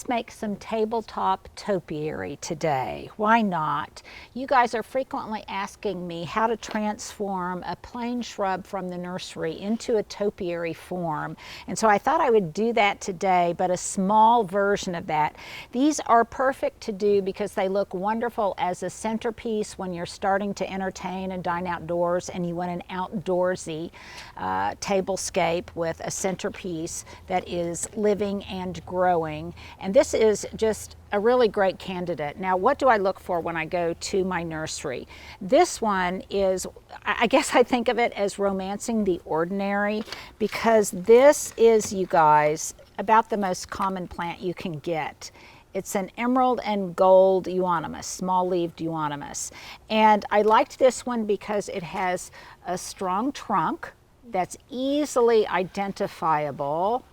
make some tabletop topiary today. Why not? You guys are frequently asking me how to transform a plain shrub from the nursery into a topiary form. And so I thought I would do that today, but a small version of that. These are perfect to do because they look wonderful as a centerpiece when you're starting to entertain and dine outdoors and you want an outdoorsy tablescape with a centerpiece that is living and growing. And this is just a really great candidate. Now, what do I look for when I go to my nursery? This one is, I guess I think of it as romancing the ordinary, because this is, you guys, about the most common plant you can get. It's an emerald and gold euonymus, small-leaved euonymus. And I liked this one because it has a strong trunk that's easily identifiable.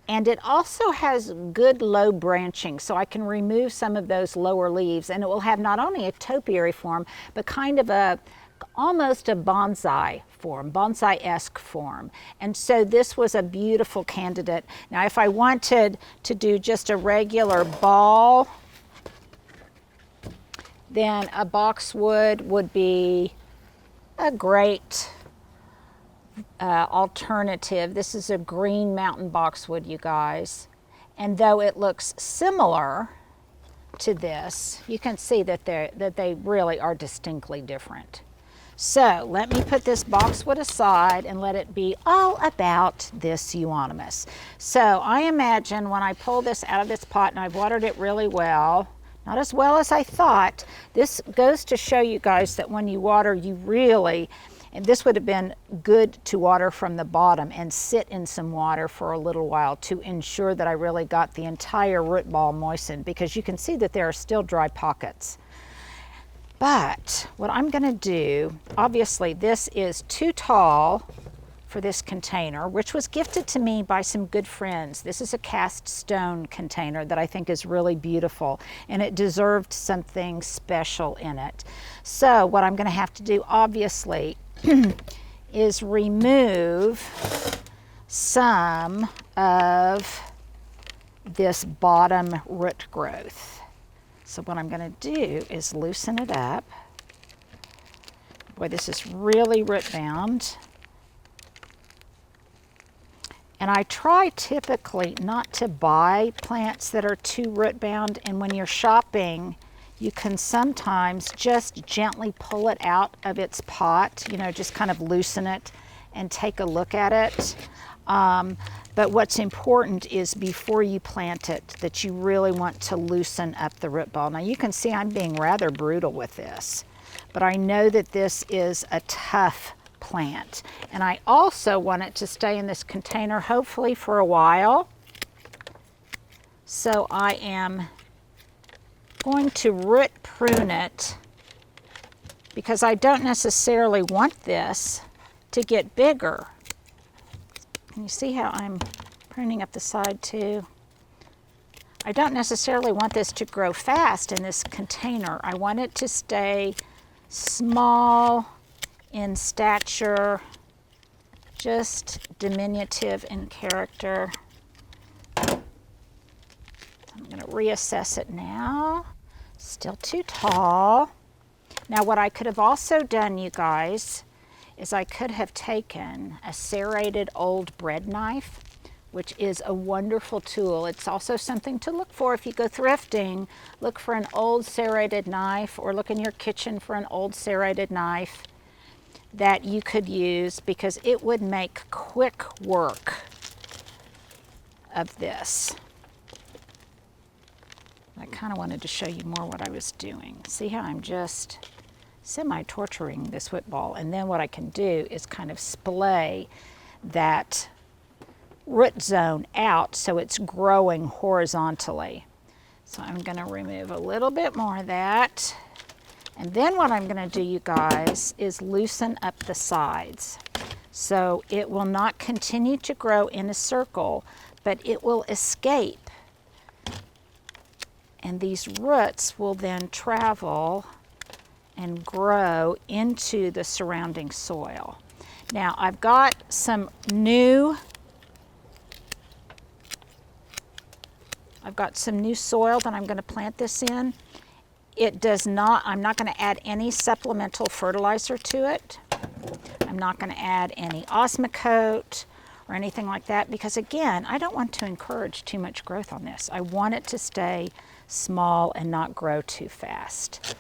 And it also has good low branching, so I can remove some of those lower leaves, and it will have not only a topiary form, but kind of almost a bonsai form, bonsai-esque form. And so this was a beautiful candidate. Now, if I wanted to do just a regular ball, then a boxwood would be a great alternative. This is a green mountain boxwood, you guys. And though it looks similar to this, you can see that they really are distinctly different. So let me put this boxwood aside and let it be all about this euonymus. So I imagine when I pull this out of this pot, and I've watered it really well, not as well as I thought, this goes to show you guys that when you water, you really, and this would have been good to water from the bottom and sit in some water for a little while to ensure that I really got the entire root ball moistened, because you can see that there are still dry pockets. But what I'm going to do, obviously this is too tall for this container, which was gifted to me by some good friends. This is a cast stone container that I think is really beautiful, and it deserved something special in it. So what I'm going to have to do, obviously, is remove some of this bottom root growth. So what I'm going to do is loosen it up. Boy, this is really root bound. And I try typically not to buy plants that are too root bound, and when you're shopping, you can sometimes just gently pull it out of its pot, you know, just kind of loosen it and take a look at it. But what's important is before you plant it, that you really want to loosen up the root ball. Now you can see I'm being rather brutal with this, but I know that this is a tough plant. And I also want it to stay in this container, hopefully for a while. So I am going to root prune it, because I don't necessarily want this to get bigger. Can you see how I'm pruning up the side too? I don't necessarily want this to grow fast in this container. I want it to stay small in stature, just diminutive in character. I'm going to reassess it now. Still too tall. Now what I could have also done, you guys, is I could have taken a serrated old bread knife, which is a wonderful tool. It's also something to look for if you go thrifting. Look for an old serrated knife, or look in your kitchen for an old serrated knife that you could use, because it would make quick work of this. I kind of wanted to show you more what I was doing. See how I'm just semi-torturing this whip ball, and then what I can do is kind of splay that root zone out so it's growing horizontally. So I'm going to remove a little bit more of that, and then what I'm going to do, you guys, is loosen up the sides so it will not continue to grow in a circle, but it will escape, and these roots will then travel and grow into the surrounding soil. Now I've got some new I've got some new soil that I'm going to plant this in. It does not, I'm not going to add any supplemental fertilizer to it. I'm not going to add any Osmocote or anything like that because, again, I don't want to encourage too much growth on this. I want it to stay small and not grow too fast.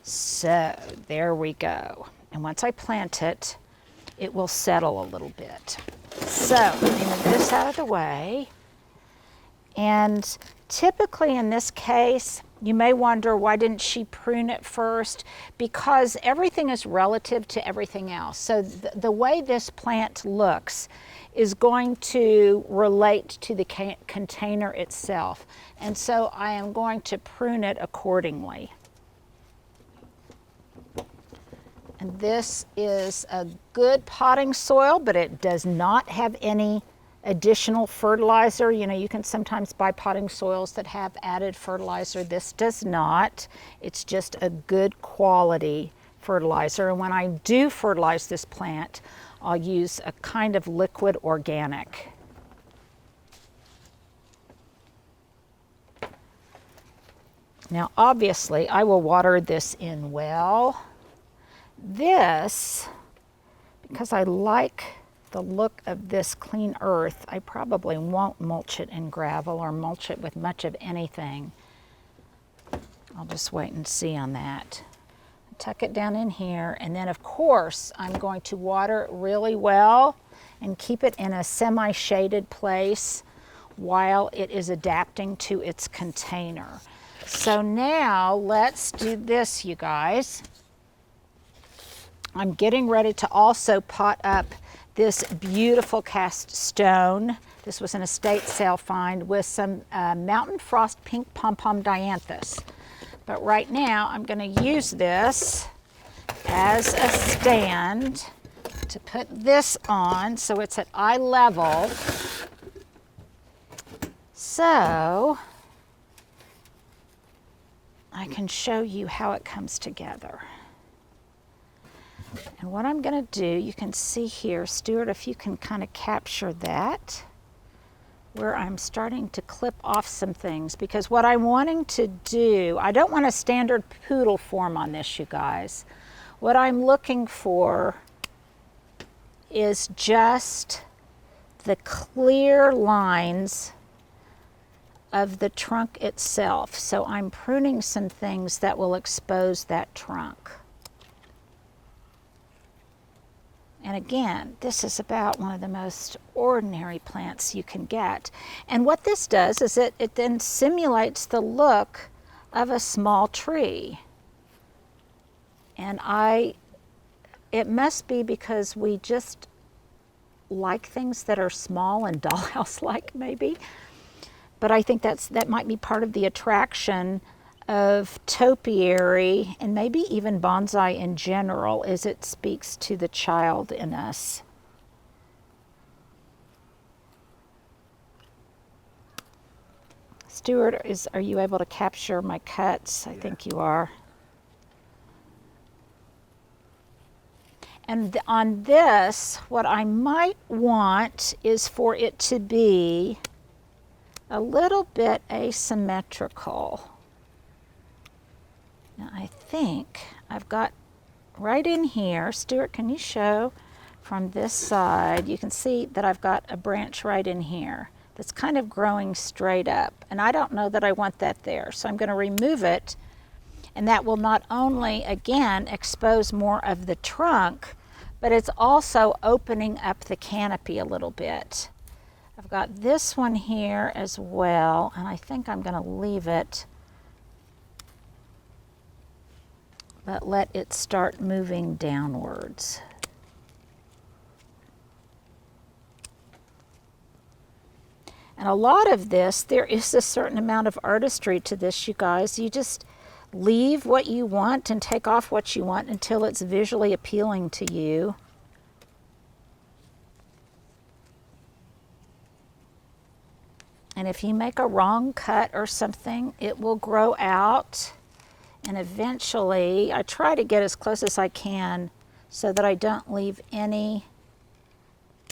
So there we go. And once I plant it, it will settle a little bit. So let me move this out of the way. And typically in this case, you may wonder, why didn't she prune it first? Because everything is relative to everything else. So the way this plant looks is going to relate to the container itself. And so I am going to prune it accordingly. And this is a good potting soil, but it does not have any additional fertilizer. You know, you can sometimes buy potting soils that have added fertilizer. This does not. It's just a good quality fertilizer. And when I do fertilize this plant, I'll use a kind of liquid organic. Now, obviously, I will water this in well. This, because I like the look of this clean earth, I probably won't mulch it in gravel or mulch it with much of anything. I'll just wait and see on that. Tuck it down in here, and then of course I'm going to water it really well and keep it in a semi-shaded place while it is adapting to its container. So now let's do this, you guys. I'm getting ready to also pot up this beautiful cast stone. This was an estate sale find with some mountain frost pink pom-pom dianthus. But right now I'm going to use this as a stand to put this on so it's at eye level. So I can show you how it comes together. And what I'm going to do, you can see here, Stuart, if you can kind of capture that, where I'm starting to clip off some things, because what I'm wanting to do, I don't want a standard poodle form on this, you guys. What I'm looking for is just the clear lines of the trunk itself. So I'm pruning some things that will expose that trunk. And again, this is about one of the most ordinary plants you can get. And what this does is it then simulates the look of a small tree. And it must be because we just like things that are small and dollhouse-like maybe. But I think that might be part of the attraction of topiary and maybe even bonsai in general, is it speaks to the child in us. Stuart, are you able to capture my cuts? Yeah. I think you are. And on this, what I might want is for it to be a little bit asymmetrical. Now I think I've got right in here, Stuart, can you show from this side, you can see that I've got a branch right in here that's kind of growing straight up. And I don't know that I want that there. So I'm going to remove it. And that will not only, again, expose more of the trunk, but it's also opening up the canopy a little bit. I've got this one here as well, and I think I'm going to leave it, but let it start moving downwards. And a lot of this, there is a certain amount of artistry to this, you guys. You just leave what you want and take off what you want until it's visually appealing to you. And if you make a wrong cut or something, it will grow out. And eventually, I try to get as close as I can so that I don't leave any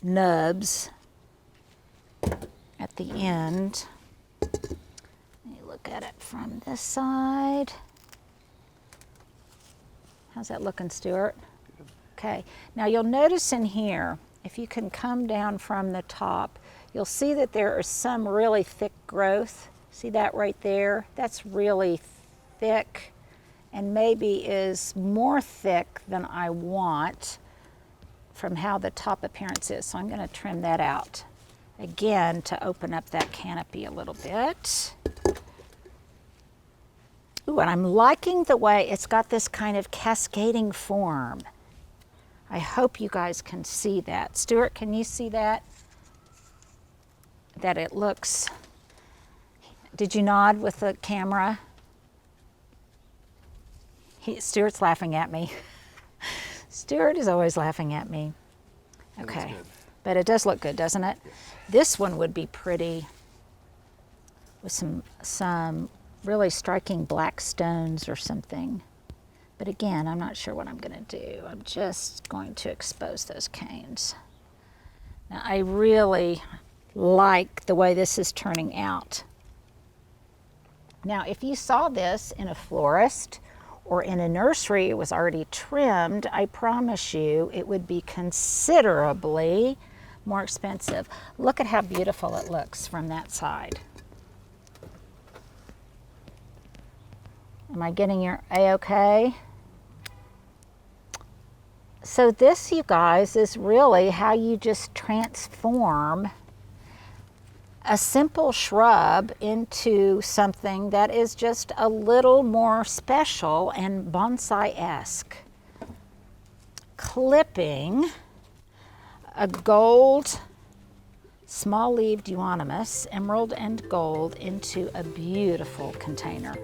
nubs at the end. look at it from this side. How's that looking, Stuart? Okay, now you'll notice in here, if you can come down from the top, you'll see that there is some really thick growth. See that right there? That's really thick and maybe is more thick than I want from how the top appearance is. So I'm going to trim that out again to open up that canopy a little bit. Ooh, and I'm liking the way it's got this kind of cascading form. I hope you guys can see that. Stuart, can you see that? That it looks, did you nod with the camera? Stuart's laughing at me. Stuart is always laughing at me. Okay, but it does look good, doesn't it? Yes. This one would be pretty with some really striking black stones or something. But again, I'm not sure what I'm going to do. I'm just going to expose those canes. Now, I really like the way this is turning out. Now, if you saw this in a florist or in a nursery, it was already trimmed, I promise you it would be considerably more expensive. Look at how beautiful it looks from that side. Am I getting your A-okay? So this, you guys, is really how you just transform a simple shrub into something that is just a little more special and bonsai-esque. Clipping a gold, small-leaved euonymus, emerald and gold, into a beautiful container.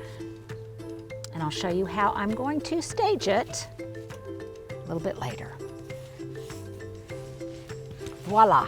And I'll show you how I'm going to stage it a little bit later. Voila.